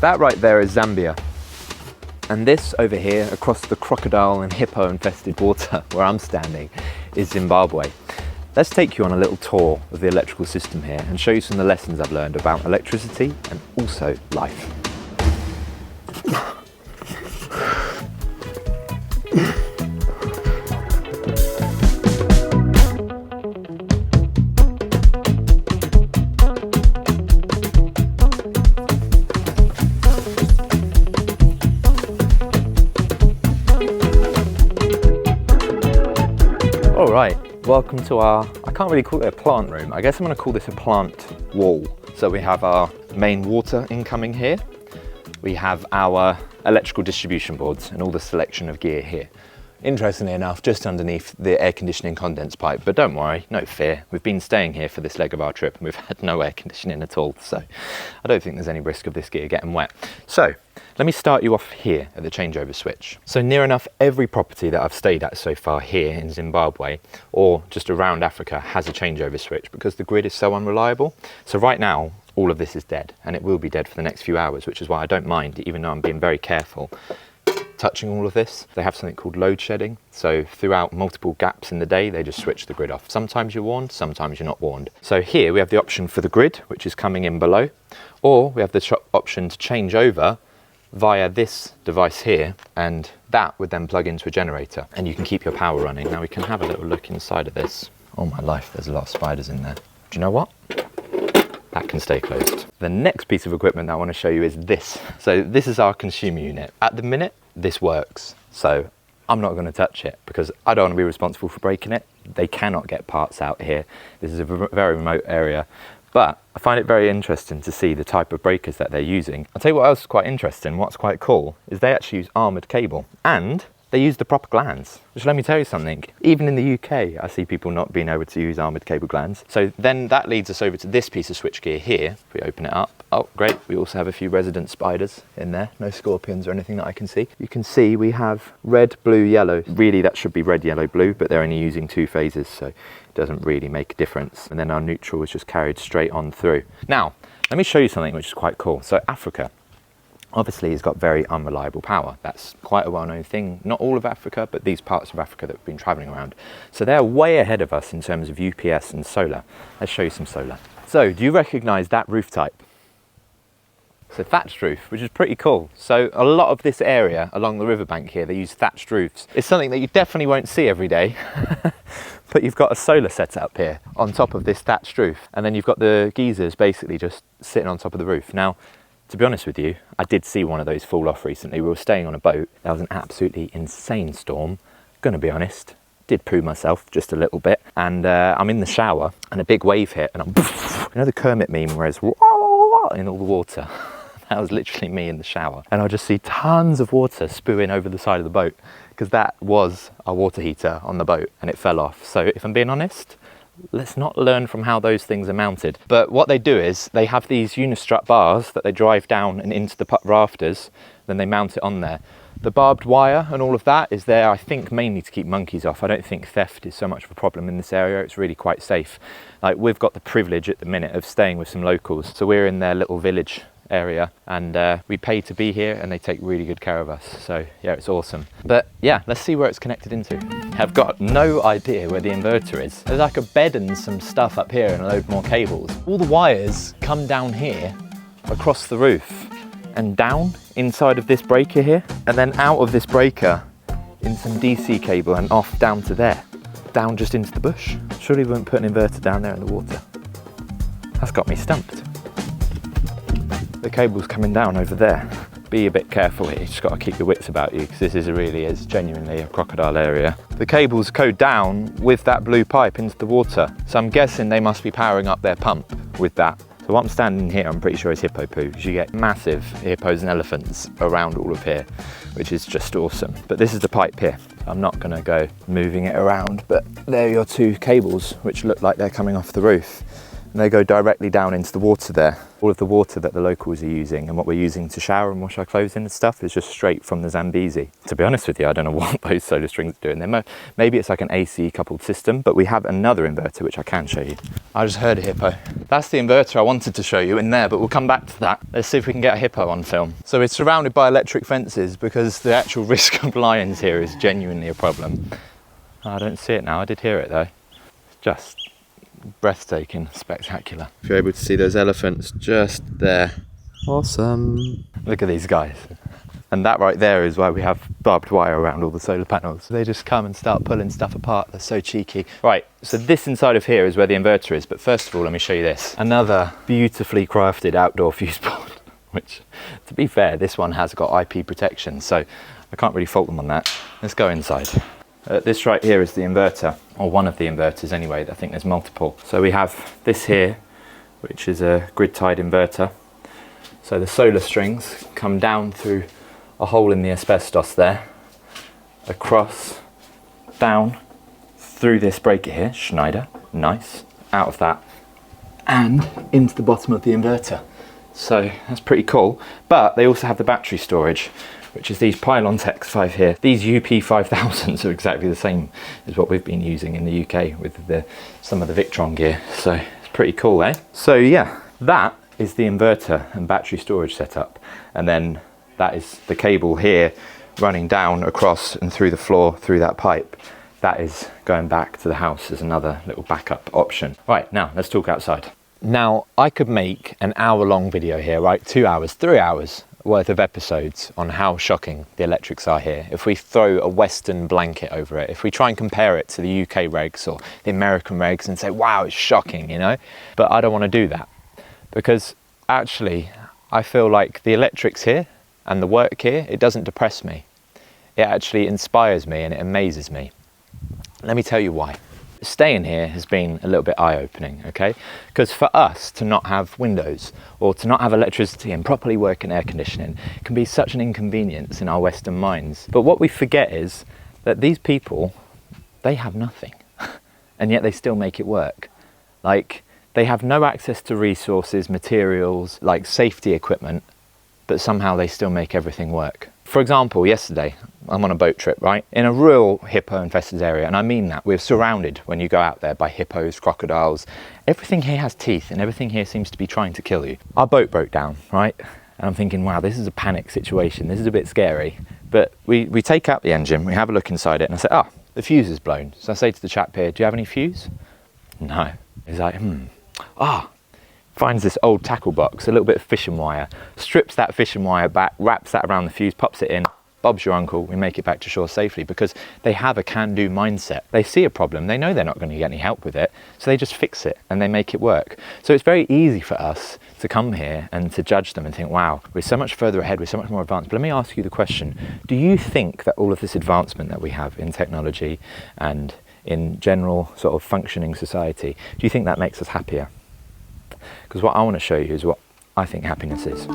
That right there is Zambia. And this over here, across the crocodile and hippo infested water where I'm standing, is Zimbabwe. Let's take you on a little tour of the electrical system here and show you some of the lessons I've learned about electricity and also life. Alright, welcome to our, I can't really call it a plant room, I guess I'm going to call this a plant wall. So we have our main water incoming here, we have our electrical distribution boards and all the selection of gear here. Interestingly enough, just underneath the air conditioning condense pipe, but don't worry, no fear. We've been staying here for this leg of our trip and we've had no air conditioning at all, so I don't think there's any risk of this gear getting wet. So let me start you off here at the changeover switch. So near enough every property that I've stayed at so far here in Zimbabwe or just around Africa has a changeover switch because the grid is so unreliable. So right now, all of this is dead and it will be dead for the next few hours, which is why I don't mind, even though I'm being very careful, touching all of this. They have something called load shedding. So throughout multiple gaps in the day, they just switch the grid off. Sometimes you're warned, sometimes you're not warned. So here we have the option for the grid, which is coming in below, or we have the option to change over via this device here, and that would then plug into a generator and you can keep your power running. Now we can have a little look inside of this. Oh my life, there's a lot of spiders in there. Do you know what? That can stay closed. The next piece of equipment that I want to show you is this. So this is our consumer unit. At the minute, this works. So I'm not going to touch it because I don't want to be responsible for breaking it. They cannot get parts out here. This is a very remote area. But I find it very interesting to see the type of breakers that they're using. I'll tell you what else is quite interesting, what's quite cool, is they actually use armoured cable and they use the proper glands. Which, let me tell you something, even in the UK, I see people not being able to use armoured cable glands. So then that leads us over to this piece of switchgear here. If we open it up, oh great, we also have a few resident spiders in there. No scorpions or anything that I can see. You can see we have red, blue, yellow. Really that should be red, yellow, blue, but they're only using 2 phases, so it doesn't really make a difference. And then our neutral is just carried straight on through. Now, let me show you something which is quite cool. So Africa, obviously has got very unreliable power. That's quite a well-known thing. Not all of Africa, but these parts of Africa that we've been traveling around. So they're way ahead of us in terms of UPS and solar. Let's show you some solar. So do you recognize that roof type? So thatched roof, which is pretty cool. So a lot of this area along the riverbank here, they use thatched roofs. It's something that you definitely won't see every day, but you've got a solar setup here on top of this thatched roof. And then you've got the geysers basically just sitting on top of the roof. Now, to be honest with you, I did see one of those fall off recently. We were staying on a boat. That was an absolutely insane storm. Gonna be honest, did poo myself just a little bit. And I'm in the shower and a big wave hit and I'm, you know the Kermit meme where it's in all the water? That was literally me in the shower. And I'll just see tons of water spewing over the side of the boat because that was our water heater on the boat and it fell off. So if I'm being honest, let's not learn from how those things are mounted. But what they do is they have these unistrut bars that they drive down and into the rafters, then they mount it on there. The barbed wire and all of that is there, I think, mainly to keep monkeys off. I don't think theft is so much of a problem in this area. It's really quite safe. Like, we've got the privilege at the minute of staying with some locals. So we're in their little village area and we pay to be here and they take really good care of us. So yeah, it's awesome. But yeah, let's see where it's connected into. I've got no idea where the inverter is. There's like a bed and some stuff up here and a load more cables. All the wires come down here across the roof and down inside of this breaker here and then out of this breaker in some DC cable and off down to there, down just into the bush. Surely we wouldn't put an inverter down there in the water. That's got me stumped. The cable's coming down over there. Be a bit careful here, you just got to keep your wits about you because this is genuinely a crocodile area. The cables go down with that blue pipe into the water, so I'm guessing they must be powering up their pump with that. So what I'm standing here, I'm pretty sure is hippo poo, because you get massive hippos and elephants around all of here, which is just awesome. But this is the pipe here. I'm not going to go moving it around, but there are your 2 cables, which look like they're coming off the roof. and they go directly down into the water there. All of the water that the locals are using and what we're using to shower and wash our clothes in and stuff is just straight from the Zambezi. To be honest with you, I don't know what those solar strings are doing. Maybe it's like an AC coupled system, but we have another inverter which I can show you. I just heard a hippo. That's the inverter I wanted to show you in there, but we'll come back to that. Let's see if we can get a hippo on film. So it's surrounded by electric fences because the actual risk of lions here is genuinely a problem. I don't see it now, I did hear it though. It's just breathtaking, spectacular. If you're able to see those elephants just there. Awesome. Look at these guys. And that right there is why we have barbed wire around all the solar panels. They just come and start pulling stuff apart. They're so cheeky. Right, so this inside of here is where the inverter is. But first of all, let me show you this. Another beautifully crafted outdoor fuse board, which, to be fair, this one has got IP protection, so I can't really fault them on that. Let's go inside. This right here is the inverter, or one of the inverters anyway. I think there's multiple. So we have this here, which is a grid-tied inverter. So the solar strings come down through a hole in the asbestos there, across, down, through this breaker here, Schneider, nice, out of that, and into the bottom of the inverter. So that's pretty cool. But they also have the battery storage, which is these Pylons X5 here. These ØY52s are exactly the same as what we've been using in the UK with some of the Victron gear. So it's pretty cool, eh? So yeah, that is the inverter and battery storage setup. And then that is the cable here running down across and through the floor, through that pipe. That is going back to the house as another little backup option. Right, now let's talk outside. Now, I could make an hour-long video here, right? 2 hours, 3 hours worth of episodes on how shocking the electrics are here. If we throw a Western blanket over it, if we try and compare it to the UK regs or the American regs and say, wow, it's shocking, you know? But I don't want to do that because actually I feel like the electrics here and the work here, it doesn't depress me. It actually inspires me and it amazes me. Let me tell you why. Staying here has been a little bit eye-opening, okay? Because for us to not have windows or to not have electricity and properly working air conditioning can be such an inconvenience in our Western minds. But what we forget is that these people, they have nothing and yet they still make it work. Like, they have no access to resources, materials, like safety equipment, but somehow they still make everything work. For example, yesterday, I'm on a boat trip, right? In a real hippo-infested area, and I mean that. We're surrounded, when you go out there, by hippos, crocodiles. Everything here has teeth, and everything here seems to be trying to kill you. Our boat broke down, right? And I'm thinking, wow, this is a panic situation. This is a bit scary. But we take out the engine, we have a look inside it, and I say, oh, the fuse is blown. So I say to the chap here, do you have any fuse? No. He's like, finds this old tackle box, a little bit of fishing wire, strips that fishing wire back, wraps that around the fuse, pops it in, Bob's your uncle, we make it back to shore safely because they have a can-do mindset. They see a problem, they know they're not going to get any help with it, so they just fix it and they make it work. So it's very easy for us to come here and to judge them and think, wow, we're so much further ahead, we're so much more advanced. But let me ask you the question, do you think that all of this advancement that we have in technology and in general sort of functioning society, do you think that makes us happier? Because what I want to show you is what I think happiness is.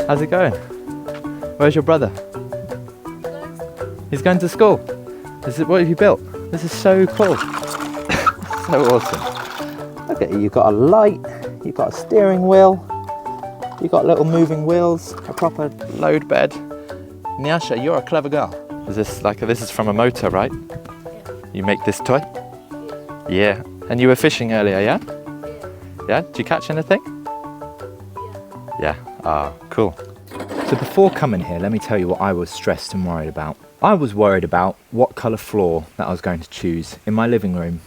How's it going? Where's your brother? He's going to school. What have you built? This is so cool. So awesome. Look at you, you've got a light, you've got a steering wheel, you've got little moving wheels, a proper load bed. Nyasha, you're a clever girl. Is this this is from a motor, right? Yeah. You make this toy? Yeah. And you were fishing earlier, yeah? Yeah? Did you catch anything? Yeah. Ah, cool. So before coming here, let me tell you what I was stressed and worried about. I was worried about what colour floor that I was going to choose in my living room.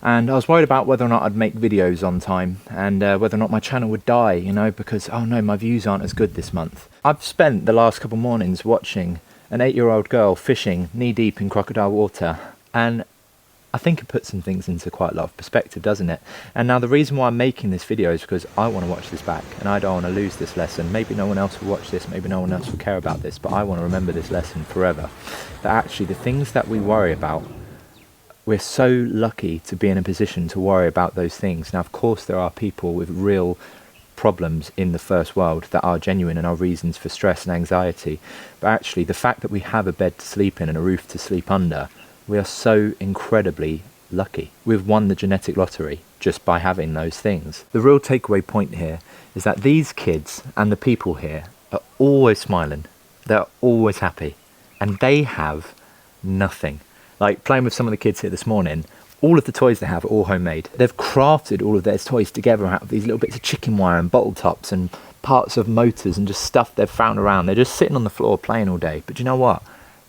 And I was worried about whether or not I'd make videos on time and whether or not my channel would die, you know, because, oh no, my views aren't as good this month. I've spent the last couple mornings watching an 8-year-old girl fishing knee-deep in crocodile water, and I think it puts some things into quite a lot of perspective, doesn't it? And now the reason why I'm making this video is because I want to watch this back and I don't want to lose this lesson. Maybe no one else will watch this, maybe no one else will care about this, but I want to remember this lesson forever. That actually the things that we worry about, we're so lucky to be in a position to worry about those things. Now, of course, there are people with real problems in the first world that are genuine and are reasons for stress and anxiety. But actually, the fact that we have a bed to sleep in and a roof to sleep under, we are so incredibly lucky. We've won the genetic lottery just by having those things. The real takeaway point here is that these kids and the people here are always smiling. They're always happy. And they have nothing. Like playing with some of the kids here this morning, all of the toys they have are all homemade. They've crafted all of their toys together out of these little bits of chicken wire and bottle tops and parts of motors and just stuff they've found around. They're just sitting on the floor playing all day. But you know what?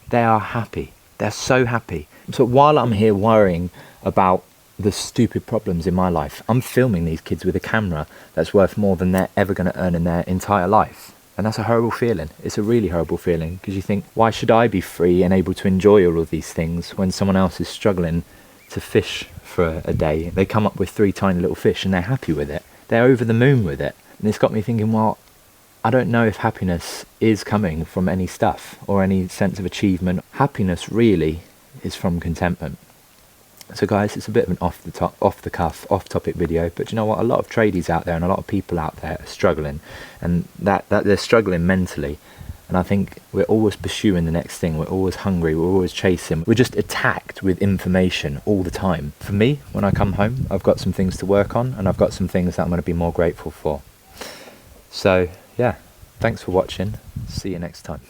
They are happy. They're so happy. So while I'm here worrying about the stupid problems in my life, I'm filming these kids with a camera that's worth more than they're ever going to earn in their entire life. And that's a horrible feeling. It's a really horrible feeling, because you think, why should I be free and able to enjoy all of these things when someone else is struggling to fish for a day? They come up with 3 tiny little fish and they're happy with it. They're over the moon with it. And it's got me thinking, well, I don't know if happiness is coming from any stuff or any sense of achievement. Happiness really is from contentment. So guys, it's a bit of an off-the-topic video, but you know what? A lot of tradies out there and a lot of people out there are struggling, and that they're struggling mentally. And I think we're always pursuing the next thing. We're always hungry. We're always chasing. We're just attacked with information all the time. For me, when I come home, I've got some things to work on, and I've got some things that I'm going to be more grateful for. So yeah, thanks for watching. See you next time.